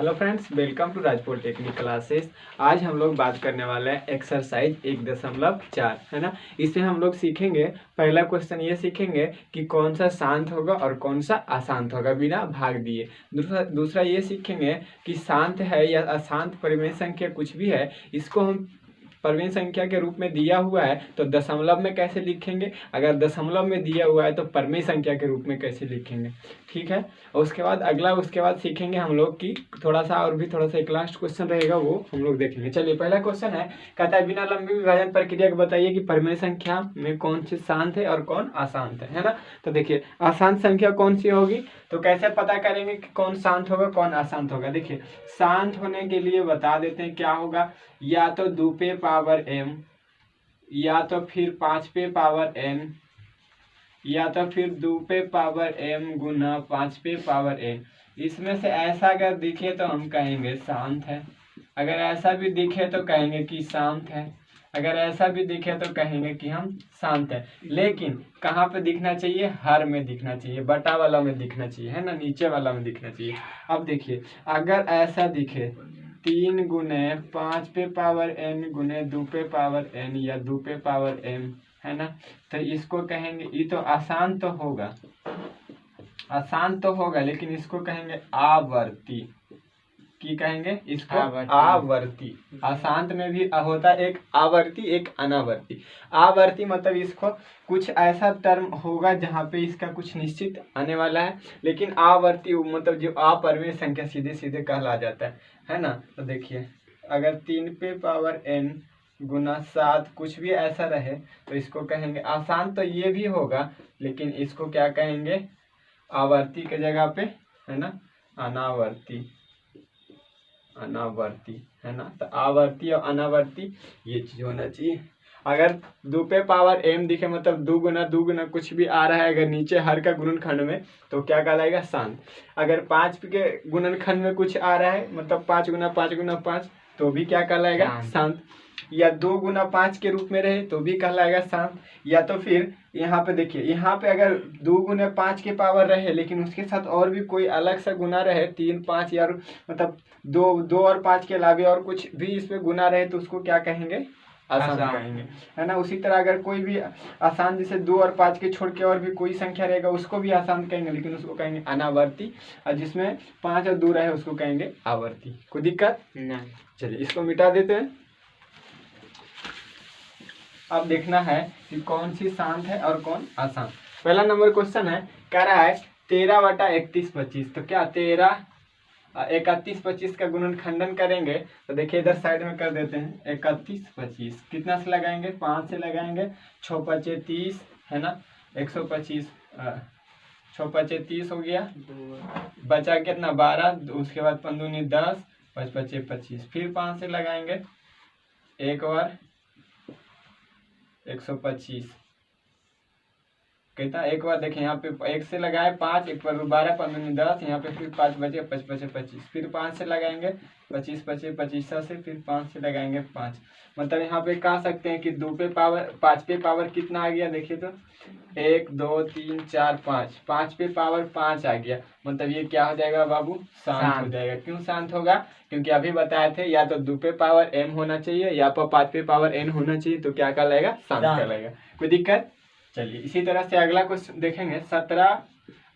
Hello friends, welcome to Rajpur technique classes. आज हम लोग बात करने वाले हैं एक्सरसाइज 1.4 है ना। इसमें हम लोग सीखेंगे, पहला क्वेश्चन ये सीखेंगे कि कौन सा शांत होगा और कौन सा अशांत होगा बिना भाग दिए। दूसरा ये सीखेंगे कि शांत है या अशांत परिमेय संख्या कुछ भी है, इसको हम परिमेय संख्या के रूप में दिया हुआ है तो दशमलव में कैसे लिखेंगे, अगर दशमलव में दिया हुआ है तो परिमेय संख्या के रूप में कैसे लिखेंगे। ठीक है। और उसके बाद सीखेंगे हम लोग कि थोड़ा सा एक लास्ट क्वेश्चन रहेगा, वो हम लोग देखेंगे। चलिए, पहला क्वेश्चन है, कहता है बिना लंबी विभाजन प्रक्रिया को बताइए कि परिमेय संख्या में कौन सी शांत है और कौन अशांत है ना। तो देखिए, अशांत संख्या कौन सी होगी, तो कैसे पता करेंगे कि कौन शांत होगा कौन अशांत होगा। देखिए, शांत होने के लिए बता देते हैं क्या होगा, या तो 2 पे पावर m, या तो फिर 5 पे पावर n, या तो फिर 2 पे पावर m गुना 5 पे पावर n। इसमें से ऐसा अगर दिखे तो हम कहेंगे शांत है, अगर ऐसा भी दिखे तो कहेंगे कि शांत है, अगर ऐसा भी दिखे तो कहेंगे कि हम शांत है। लेकिन कहाँ पे दिखना चाहिए, हर में दिखना चाहिए, बटा वाला में दिखना चाहिए, है ना, नीचे वाला में दिखना चाहिए। अब देखिए, अगर ऐसा दिखे 3 गुने 5 पे पावर n गुने 2 पे पावर n या 2 पे पावर m, है ना, तो इसको कहेंगे, ये तो आसान तो होगा, लेकिन इसको कहेंगे आवर्ती। की कहेंगे इसको आवर्ती। अशांत में भी होता है एक आवर्ती एक अनावर्ती। आवर्ती मतलब इसको कुछ ऐसा टर्म होगा जहाँ पे इसका कुछ निश्चित आने वाला है, लेकिन आवर्ती मतलब जो अपरिमेय संख्या सीधे सीधे कहला जाता है ना। तो देखिए, अगर 3 पे पावर n गुना 7 कुछ भी ऐसा रहे तो इसको कहेंगे आसान। तो ये भी होगा, लेकिन इसको क्या कहेंगे, आवर्ती के जगह पे, है ना, अनावर्ती है ना। तो आवर्ती और अनावर्ती ये चीज होना चाहिए। अगर 2 पे पावर m दिखे मतलब 2 गुना कुछ भी आ रहा है, अगर नीचे हर का गुणनखंड में, तो क्या कहलाएगा, शांत। अगर 5 के गुणनखंड में कुछ आ रहा है मतलब 5 गुना 5 तो भी क्या कहलाएगा, शांत। या 2 गुना 5 के रूप में रहे तो भी कहलाएगा शांत। या तो फिर यहाँ पे देखिए, यहाँ पे अगर 2 गुना 5 के पावर रहे लेकिन उसके साथ और भी कोई अलग सा गुना रहे, 3 5 या मतलब 2 और 5 के अलावा और कुछ भी इसमें गुना रहे तो उसको क्या कहेंगे, आसान कहेंगे, है ना। उसी तरह अगर कोई भी आसान, जैसे 2 और 5 के छोड़ के और भी कोई संख्या रहेगा उसको भी आसान कहेंगे, लेकिन उसको कहेंगे अनावर्ती। और जिसमें 5 और 2 रहे उसको कहेंगे आवर्ती। कोई दिक्कत नहीं। चलिए, इसको मिटा देते हैं। अब देखना है कि कौन सी शांत है और कौन अशांत। पहला नंबर क्वेश्चन है, कह रहा है 13 बटा 31 25। तो क्या 13 31 25 का गुणनखंडन करेंगे, तो देखिए इधर साइड में कर देते हैं। 31 25 कितना से लगाएंगे, 5 से लगाएंगे, 6 5 30 है ना, 125, 6 5 30 हो गया, बचा कितना 12, उसके बाद 5 दूनी 10, 5 5 25, फिर 5 से लगाएंगे एक बार 125 कहता एक बार। देखिए यहाँ पे 1 से लगाए 5, एक बार 12, 15 10, यहाँ पे फिर 5 बचे 5 5 25, फिर 5 से लगाएंगे 25 25 25 से, फिर 5 से लगाएंगे 5। मतलब यहाँ पे कह सकते हैं कि 2 पे पावर 5 पे पावर कितना आ गया, देखिए तो 1 2 3 4 5, 5 पे पावर 5 आ गया। मतलब ये क्या हो जाएगा बाबू, शांत हो जाएगा। क्यों शांत होगा, क्योंकि अभी बताए थे या तो 2 पे पावर m होना चाहिए या पर 5 पे पावर n होना चाहिए, तो क्या कहलाएगा, शांत कहलाएगा। कोई दिक्कत। चलिए, इसी तरह से अगला क्वेश्चन देखेंगे। 17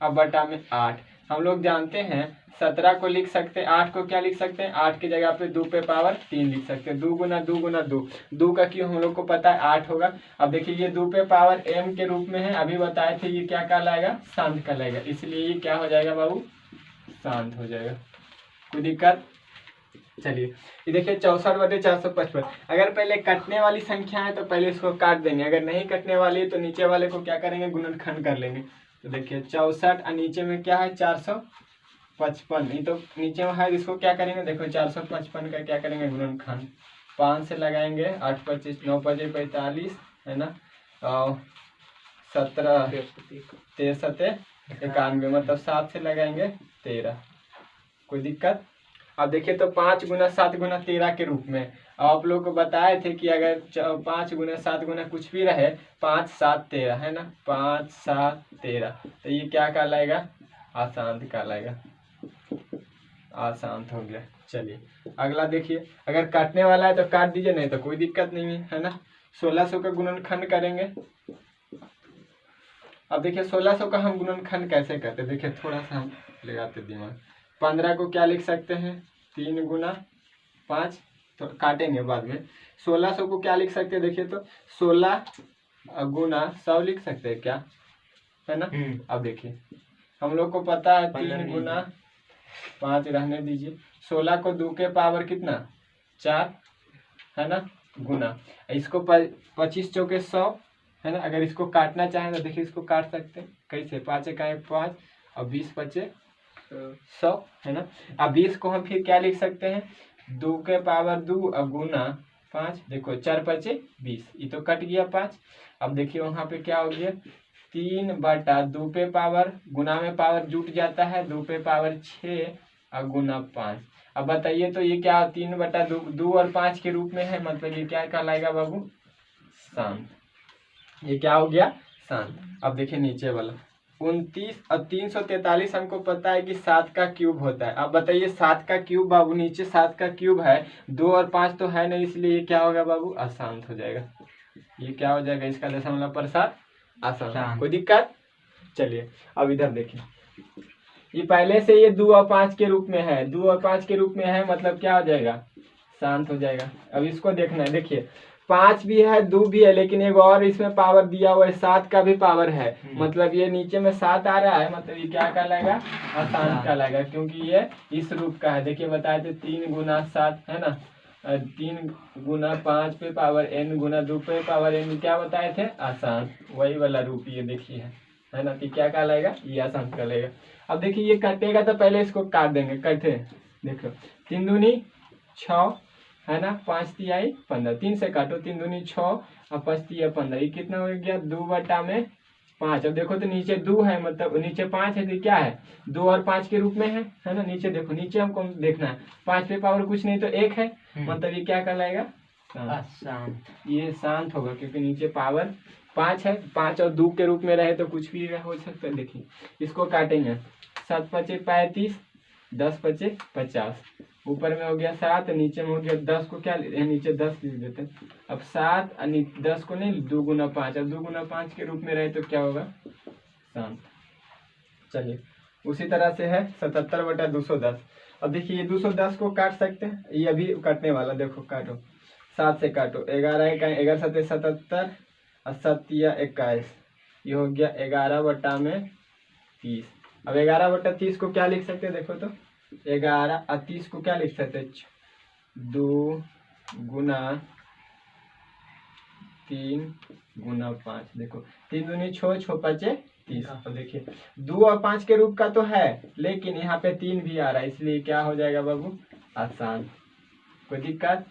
अब बटा में 8। हम लोग जानते हैं 17 को लिख सकते हैं, 8 को क्या लिख सकते हैं, 8 की जगह पे 2 पे पावर 3 लिख सकते हैं। 2 गुना 2 गुना 2 का क्यों हम लोग को पता है 8 होगा। अब देखिए, ये 2 पे पावर m के रूप में है, अभी बताए थे, ये क्या कहलाएगा, शांत कहलाएगा। इसलिए ये क्या हो जाएगा बाबू, शांत हो जाएगा। कोई दिक्कत। चलिए, ये देखिए 64 बटे 455। अगर पहले कटने वाली संख्या है तो पहले इसको काट देंगे, अगर नहीं कटने वाली है तो नीचे वाले को क्या करेंगे, गुणनखंड कर लेंगे। तो देखिए 64 और नीचे में क्या है 455, ये तो नीचे में है, इसको क्या करेंगे, देखो 455 का क्या करेंगे, गुणनखंड। 5 से लगाएंगे 8 25 9 5 45 है ना, और 17 63 91, मतलब 7 से लगाएंगे 13। कोई दिक्कत। अब देखिए, तो 5 गुना 7 गुना 13 के रूप में आप लोग को बताए थे कि अगर 5 गुना 7 गुना कुछ भी रहे, 5 7 13 है ना, 5 7 13, तो ये क्या कहलाएगा, अशांत कहलाएगा। अशांत हो गया। चलिए अगला देखिए, अगर काटने वाला है तो काट दीजिए, नहीं तो कोई दिक्कत नहीं है ना। 1600 का गुणनखंड करेंगे। अब देखिए 1600 का हम गुणनखंड कैसे करते, देखिए थोड़ा सा हम लगाते दिमाग। 15 को क्या लिख सकते हैं, 3 गुना 5, तो काटेंगे बाद में। 1600 को क्या लिख सकते हैं, देखिए तो 16 गुना 100 लिख सकते हैं क्या, है ना। अब देखिए हम लोग को पता है 3 गुना 5 रहने दीजिए, 16 को 2 के पावर कितना 4, है ना, गुना इसको 25 चौके 100, है ना। अगर इसको काटना चाहें तो देखिए इसको काट सकते हैं कैसे, 5 का 5 और 20 बचे 100, है ना। अब 20 को हम फिर क्या लिख सकते हैं, 2 के पावर 2 और गुना 5, देखो 4 बचे 20, ये तो कट गया 5। अब देखिए वहाँ पे क्या हो गया, 3/2 पे पावर, गुना में पावर जुट जाता है, 2 पे पावर 6 और गुना 5। अब बताइए तो ये क्या 3/2, 2 और 5 के रूप में है, मतलब ये क्या कहलाएगा बाबू, शांत। ये क्या हो गया, शांत। अब देखिए नीचे वाला 29 और 343 हमको पता है कि 7 का क्यूब होता है। अब बताइए 7 का क्यूब बाबू, नीचे 7 का क्यूब है, 2 और 5 तो है नहीं, इसलिए ये क्या होगा बाबू, अशांत हो जाएगा। ये क्या हो जाएगा, इसका दशमलव प्रसार अशांत। कोई दिक्कत। चलिए अब इधर देखिए, ये पहले से ये 2 और 5 के रूप में है, 2 और 5 के रूप में है, मतलब क्या हो जाएगा, शांत हो जाएगा। अब इसको देखना है, देखिए 5 भी है 2 भी है, लेकिन एक और इसमें पावर दिया हुआ है, 7 का भी पावर है, मतलब ये नीचे में 7 आ रहा है, मतलब ये क्या कहलाएगा, अशांत कहलाएगा, क्योंकि ये इस रूप का है। देखिए बताए थे 3 गुना 7, है ना, 3 गुना 5 पे पावर n गुना 2 पे पावर n, क्या बताए थे, अशांत। वही वाला रूप ये देखिए है ना, कि क्या कहलाएगा, ये अशांत कहलाएगा। अब देखिए ये कटेगा तो पहले इसको काट देंगे, कैसे, देखो 3 दूनी 6, है ना, 5 तिहाई 15, 3 से काटो, 3 दूनी 6 और 5 तिहाई 15, ये कितना हो गया, 2/5। अब देखो तो नीचे 2 है, मतलब नीचे 5 है, तो क्या है, 2 और 5 के रूप में है ना। नीचे देखो, नीचे हमको देखना है, 5 पे पावर कुछ नहीं तो 1 है, मतलब ये क्या कहलाएगा, शांत। ये शांत होगा, क्योंकि नीचे पावर 5 है, 5 और 2 के रूप में रहे तो कुछ भी हो सकता है। देखिए इसको काटेंगे, 7 पचे 35, 10 पचे 50, ऊपर में हो गया 7, नीचे में हो गया 10, को क्या नीचे 10 लिख देते हैं। अब 7 और 10 को नहीं, 2 गुना 5, अब 2 गुना 5 के रूप में रहे तो क्या होगा, शांत। चलिए उसी तरह से है 77/210। अब देखिए ये 210 को काट सकते हैं, ये अभी काटने वाला, देखो काटो, 7 से काटो, 11 का 11 7 77 और 7 21, ये हो गया 11/30। अब 11/30 को क्या लिख सकते हैं, देखो तो 11 और 30 को क्या लिख सकते हैं, 2 गुना 3 गुना 5, देखो 3 दूनी 6, 6 पचे 30। अब देखिए 2 और 5 के रूप का तो है, लेकिन यहाँ पे 3 भी आ रहा है, इसलिए क्या हो जाएगा बाबू, आसान। कोई दिक्कत।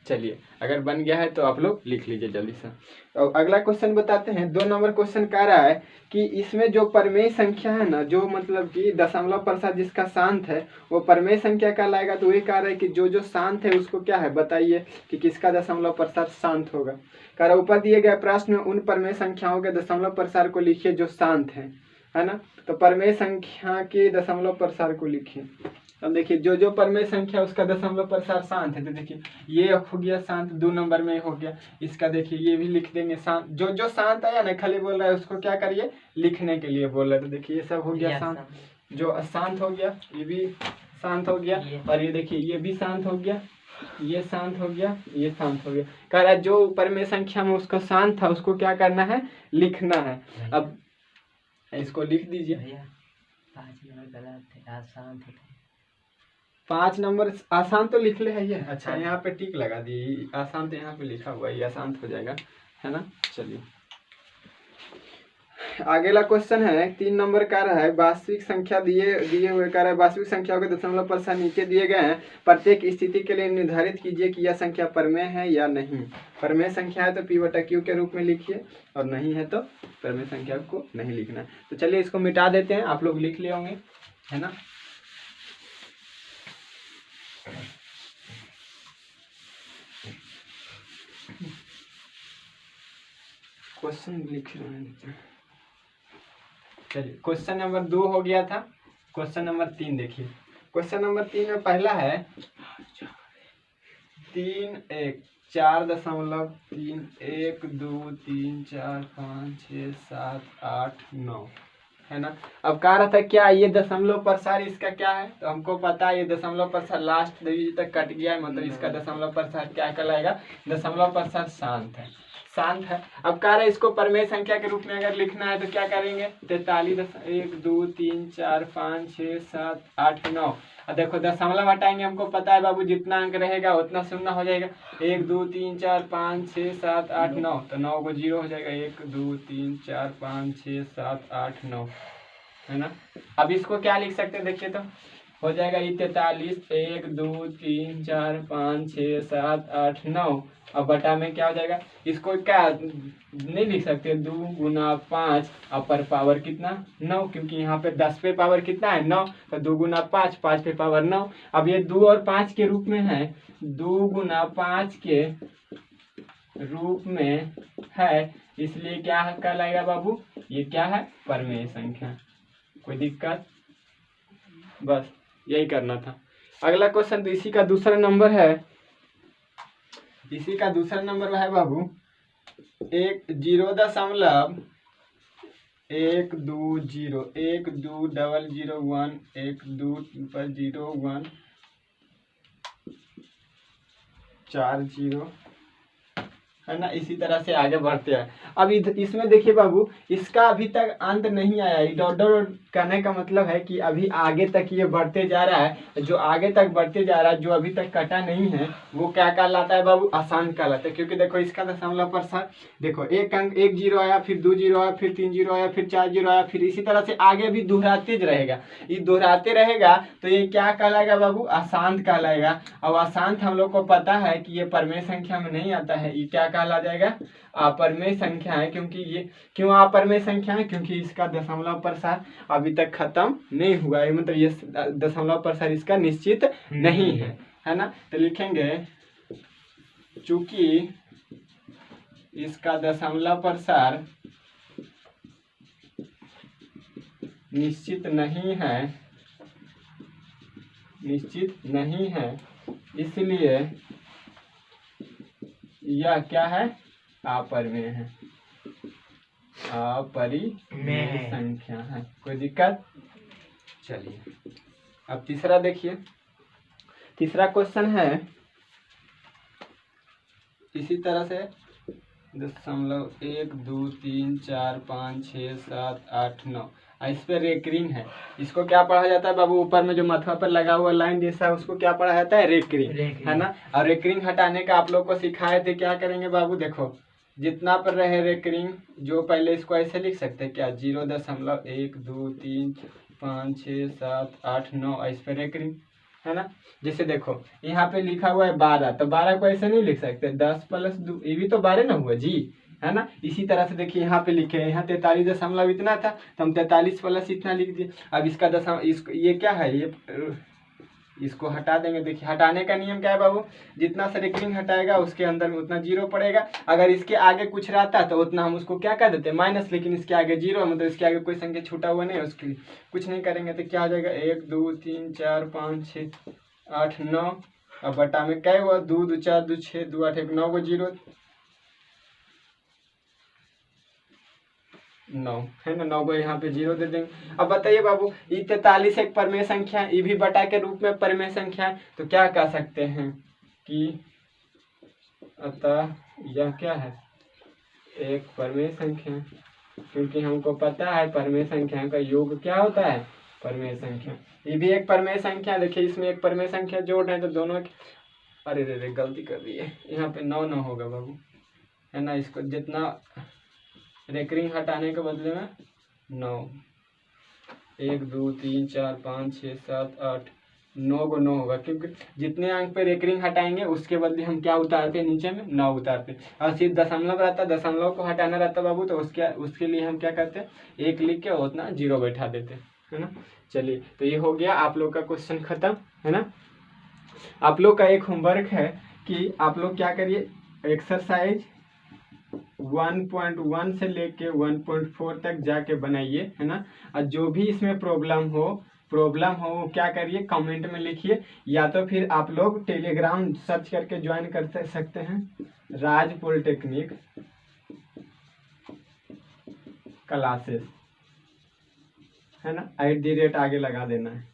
चलिए अगर बन गया है तो आप लोग लिख लीजिए जल्दी से। और अगला क्वेश्चन बताते हैं, 2 नंबर क्वेश्चन कह रहा है कि इसमें जो परमेय संख्या है ना, जो मतलब कि दशमलव प्रसार जिसका शांत है वो परमेय संख्या कहलाएगा। तो ये कह रहा है कि जो शांत है उसको क्या है बताइए कि किसका दशमलव प्रसार शांत होगा। कह रहा ऊपर दिए गए प्रश्न में उन परमेय संख्याओं के दशमलव प्रसार को लिखिए जो शांत है ना। तो परमेय संख्या के दशमलव प्रसार को लिखिए। अब देखिए जो परमेय संख्या उसका दशमलव प्रसार शांत है, तो देखिए ये हो गया शांत, 2 नंबर में हो गया। इसका देखिए ये भी लिख देंगे शांत, जो शांत आया ना, खाली बोल रहा है उसको क्या करिए, लिखने के लिए बोल रहा है। तो देखिए ये सब हो गया शांत, जो अशांत हो गया, ये भी शांत हो गया, और ये देखिए ये भी शांत हो गया, ये शांत हो गया, ये शांत हो गया। कह रहा है जो परमेय संख्या में उसका शांत था उसको क्या करना है, लिखना है। अब इसको लिख दीजिए। 5 नंबर आसान तो लिख ले है ये, अच्छा यहाँ पे टिक लगा दिए, आसान तो यहाँ पे लिखा हुआ है, ये आसान हो जाएगा, है ना। चलिए अगला क्वेश्चन है 3 नंबर का रहा है, वास्तविक संख्या दिए हुए कह रहा है वास्तविक संख्याओं के दशमलव प्रसार नीचे दिए गए हैं, प्रत्येक स्थिति के लिए निर्धारित कीजिए कि यह संख्या परमेय है या नहीं। परमेय संख्या है तो P/Q के रूप में लिखिए, और नहीं है तो परमेय संख्या को नहीं लिखना है। तो चलिए इसको मिटा देते हैं, आप लोग लिख लिए होंगे, है ना। क्वेश्चन लिख रहे हैं। चलिए क्वेश्चन नंबर 2 हो गया था, क्वेश्चन नंबर 3 देखिए। क्वेश्चन नंबर 3 में पहला है 3 1 4.3 1 2 3 4 5 6 7 8 9 है ना। अब कह रहा था क्या ये दशमलव प्रसार इसका क्या है, तो हमको पता है ये दशमलव प्रसार लास्ट डिजिट तक कट गया है, मतलब इसका दशमलव प्रसार क्या कहलाएगा, दशमलव प्रसार शांत है, शांत है। अब कह रहे इसको परमेय संख्या के रूप में अगर लिखना है तो क्या करेंगे, 43 1 2 3 4 5 6 7 8 9। और देखो दशमलव हटाएंगे, हमको पता है बाबू जितना अंक रहेगा उतना शून्य हो जाएगा, 1 2 3 4 5 6 7 8 9, तो 9 को 0 हो जाएगा, 1 2 3 4 5 6 7 8 9, है ना। अब इसको क्या लिख सकते हैं, देखिए तो हो जाएगा ये 43 1 2 3 4 5 6 7 8 9, अब बटा में क्या हो जाएगा, इसको क्या नहीं लिख सकते 2 गुना 5 और पर पावर कितना 9, क्योंकि यहाँ पे 10 पे पावर कितना है 9, तो 2 गुना 5 5 पे पावर 9। अब ये 2 और 5 के रूप में है, 2 गुना 5 के रूप में है, इसलिए क्या कहलाएगा बाबू, ये क्या है परमेय संख्या। कोई दिक्कत, बस यही करना था। अगला क्वेश्चन तो इसी का दूसरा नंबर है, इसी का दूसरा नंबर है बाबू 1 0.1 2 0 1 2 डबल 0 1 1 2 पर 0 1 4 0, है ना। इसी तरह से आगे बढ़ते हैं। अब इसमें देखिए बाबू इसका अभी तक अंत नहीं आया, डॉट डॉट कहने का मतलब है कि अभी आगे तक ये बढ़ते जा रहा है, जो आगे तक बढ़ते जा रहा है, जो अभी तक कटा नहीं है वो क्या कहलाता है बाबू, अशांत कहलाता है। क्योंकि देखो इसका दशमलव प्रसार देखो एक अंक 1 0 आया, फिर 2 0 आया, फिर 3 0 आया, फिर 4 0 आया, फिर इसी तरह से आगे भी दोहराते रहेगा, ये दोहराते रहेगा तो ये क्या कहलाएगा बाबू, अशांत कहलाएगा। अब अशांत हम लोग को पता है कि ये परमेय संख्या में नहीं आता है, ये क्या कहला जाएगा, अपरमेय संख्या है। क्योंकि ये क्यों अपरमेय संख्या है, क्योंकि इसका दशमलव प्रसार अभी तक खत्म नहीं हुआ है, मतलब ये दशमलव प्रसार इसका निश्चित नहीं है ना। तो लिखेंगे चूंकि इसका दशमलव प्रसार निश्चित नहीं है, निश्चित नहीं है, इसलिए यह क्या है, अपरमेय है, अपरिमेय संख्या है। कोई दिक्कत, चलिए अब तीसरा देखिए, तीसरा क्वेश्चन है इसी तरह से 0.1 2 3 4 5 6 7 8 9, इस पे रेकरिंग है। इसको क्या पढ़ा जाता है बाबू, ऊपर में जो मथवा पर लगा हुआ लाइन जैसा है उसको क्या पढ़ा जाता है, रेकरिंग, है ना। और रेकरिंग हटाने का आप लोग को सिखाए थे, क्या करेंगे बाबू, देखो जितना पर रहे रेकरिंग, जो पहले इसको ऐसे लिख सकते हैं क्या, 0.1 2 3 5 6 7 8 9, इस पे रेकरिंग, है ना। जैसे देखो यहाँ पे लिखा हुआ है 12, तो 12 को ऐसे नहीं लिख सकते, 10 + 2, ये भी तो 12 ना हुआ जी, है ना। इसी तरह से देखिए यहाँ पे लिखे हैं, यहाँ 43 दशमलव इतना था, तो हम 43 प्लस इतना लिख दिए। अब इसका इसको ये क्या है, ये इसको हटा देंगे। देखिए हटाने का नियम क्या है बाबू, जितना से रेकरिंग हटाएगा उसके अंदर में उतना 0 पड़ेगा, अगर इसके आगे कुछ रहता तो उतना हम उसको क्या कह देते, माइनस, लेकिन इसके आगे 0 मतलब इसके आगे कोई संख्या छूटा हुआ नहीं है, उसके लिए कुछ नहीं करेंगे तो क्या हो जाएगा, 1 2 3 4 5 6 8 9, अब बटा में क्या हुआ, 2 2 4 2 6 2 8 1 9 को 0 9, है ना, 9 को यहाँ पे 0 दे देंगे। अब बताइए बाबू ये 43 एक परमेय संख्या है, ये भी बटा के रूप में परमेय संख्या है, तो क्या कह सकते हैं कि अतः यह क्या है, एक परमेय संख्या, क्योंकि हमको पता है परमेय संख्या का योग क्या होता है, परमेय संख्या। ये भी एक परमेय संख्या, देखिए इसमें एक परमेय संख्या जोड़ रहे हैं तो दोनों, अरे रे गलती कर दी है, यहाँ पे 9 9 होगा बाबू, है ना। इसको जितना रेकरिंग हटाने के बदले में 9, 1 2 3 4 5 6 7 8 9 को 9 होगा, क्योंकि जितने अंक पे रेकरिंग हटाएंगे उसके बदले हम क्या उतारते हैं, नीचे में 9 उतारते हैं। और सिर्फ दशमलव रहता, दशमलव को हटाना रहता बाबू, तो उसके लिए हम क्या करते हैं, 1 लिख के उतना 0 बैठा देते हैं, है ना। चलिए तो ये हो गया आप लोग का क्वेश्चन खत्म, है ना। आप लोग का एक होमवर्क है कि आप लोग क्या करिए, एक्सरसाइज 1.1 से लेके 1.4 तक जाके बनाइए, है ना। और जो भी इसमें प्रॉब्लम हो प्रॉब्लम हो वो क्या करिए कमेंट में लिखिए, या तो फिर आप लोग टेलीग्राम सर्च करके ज्वाइन कर सकते हैं, राज पॉलिटेक्निक क्लासेस, है ना, @ आगे लगा देना है,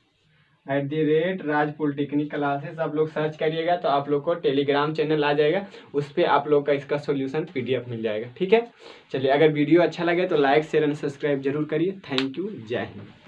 @ राज पॉलिटेक्निक क्लासेस आप लोग सर्च करिएगा तो आप लोग को टेलीग्राम चैनल आ जाएगा, उस पर आप लोग का इसका सॉल्यूशन PDF मिल जाएगा। ठीक है, चलिए, अगर वीडियो अच्छा लगे तो लाइक शेयर एंड सब्सक्राइब जरूर करिए। थैंक यू, जय हिंद।